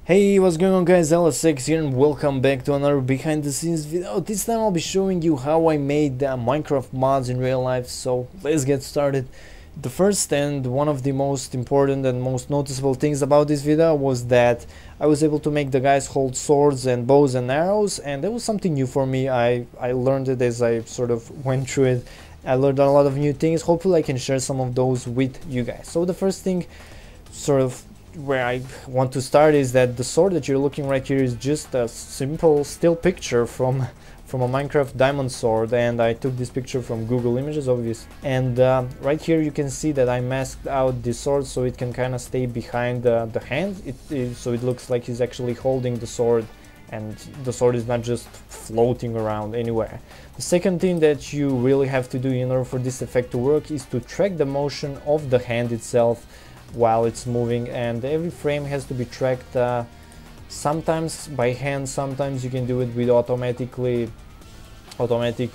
Hey, what's going on guys, LS6 here and welcome back to another behind the scenes video. This time I'll be showing you how I made Minecraft mods in real life, so let's get started. The first and one of the most important and most noticeable things about this video was that I was able to make the guys hold swords and bows and arrows, and that was something new for me. I learned it as I sort of went through it. I learned a lot of new things. Hopefully I can share some of those with you guys. So the first thing sort of where I want to start is that the sword that you're looking right here is just a simple still picture from a Minecraft diamond sword, and I took this picture from Google Images, obviously. And right here you can see that I masked out the sword so it can kind of stay behind the hand. So it looks like he's actually holding the sword and the sword is not just floating around anywhere. The second thing that you really have to do in order for this effect to work is to track the motion of the hand itself while it's moving, and every frame has to be tracked sometimes by hand, sometimes you can do it with automatic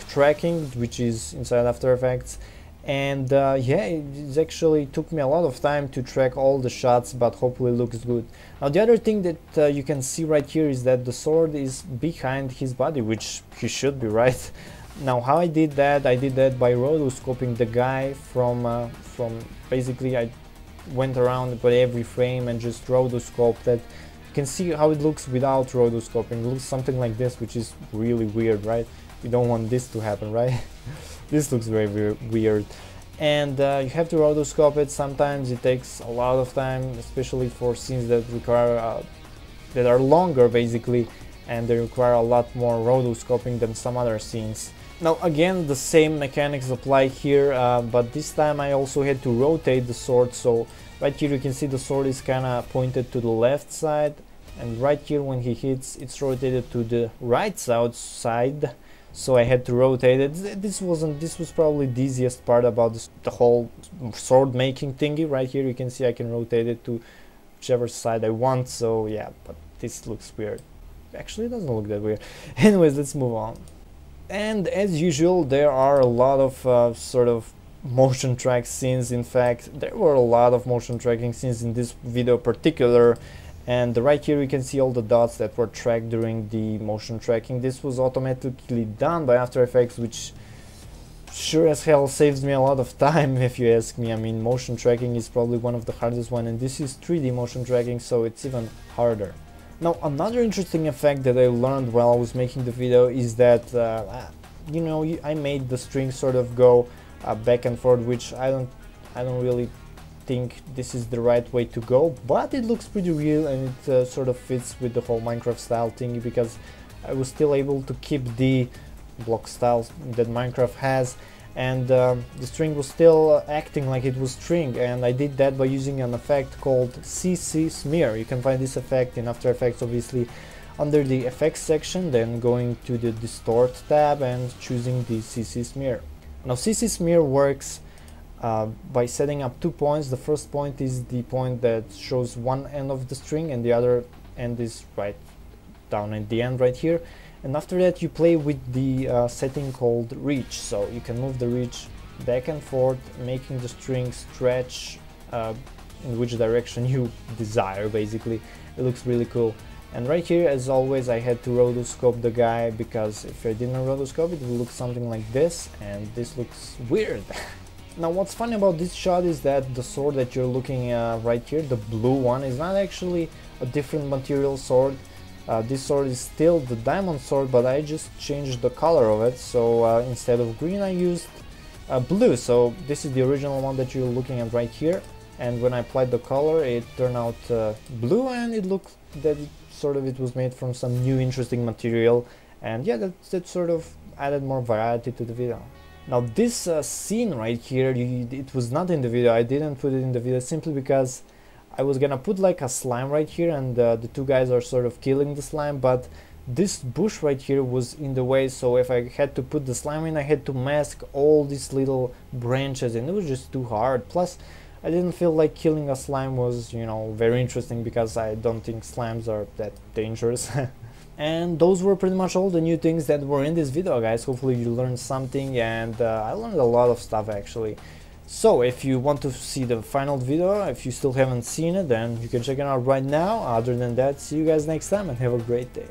tracking, which is inside After Effects. And yeah, it actually took me a lot of time to track all the shots, but hopefully it looks good. Now the other thing that you can see right here is that the sword is behind his body, which he should be, right? Now how I did that by rotoscoping the guy from basically I went around by every frame and just rotoscoped that. You can see how it looks without rotoscoping. It looks something like this, which is really weird, right? You don't want this to happen, right? This looks very weird. And you have to rotoscope it. Sometimes it takes a lot of time, especially for scenes that require that are longer basically, and they require a lot more rotoscoping than some other scenes. Now again, the same mechanics apply here, but this time I also had to rotate the sword. So right here you can see the sword is kind of pointed to the left side, and right here when he hits it's rotated to the right side. So I had to rotate it. This was probably the easiest part about the whole sword making thingy. Right here you can see I can rotate it to whichever side I want. So yeah, but this looks weird. Actually it doesn't look that weird. Anyways, let's move on. And as usual, there are a lot of sort of motion track scenes. In fact, there were a lot of motion tracking scenes in this video particular, and right here you can see all the dots that were tracked during the motion tracking. This was automatically done by After Effects, which sure as hell saves me a lot of time if you ask me. I mean, motion tracking is probably one of the hardest one, and this is 3D motion tracking, so it's even harder. Now another interesting effect that I learned while I was making the video is that you know, I made the string sort of go back and forth, which I don't really think this is the right way to go, but it looks pretty real and it sort of fits with the whole Minecraft style thing, because I was still able to keep the block style that Minecraft has, and the string was still acting like it was string, and I did that by using an effect called CC Smear. You can find this effect in After Effects, obviously, under the effects section, then going to the distort tab and choosing the CC Smear. Now CC Smear works by setting up 2 points. The first point is the point that shows one end of the string, and the other end is right down at the end right here. And after that you play with the setting called reach, so you can move the reach back and forth, making the string stretch in which direction you desire. Basically it looks really cool. And right here, as always, I had to rotoscope the guy, because if I didn't rotoscope it would look something like this, and this looks weird. Now what's funny about this shot is that the sword that you're looking at right here, the blue one, is not actually a different material sword. This sword is still the diamond sword, but I just changed the color of it. So instead of green I used blue. So this is the original one that you're looking at right here, and when I applied the color it turned out blue, and it looked that it was made from some new interesting material, and yeah, that sort of added more variety to the video. Now this scene right here, it was not in the video. I didn't put it in the video simply because I was gonna put like a slime right here, and the two guys are sort of killing the slime, but this bush right here was in the way, so if I had to put the slime in I had to mask all these little branches, and it was just too hard. Plus I didn't feel like killing a slime was, you know, very interesting, because I don't think slimes are that dangerous. And those were pretty much all the new things that were in this video, guys. Hopefully you learned something, and I learned a lot of stuff actually. So if you want to see the final video, if you still haven't seen it, then you can check it out right now. Other than that, see you guys next time and have a great day.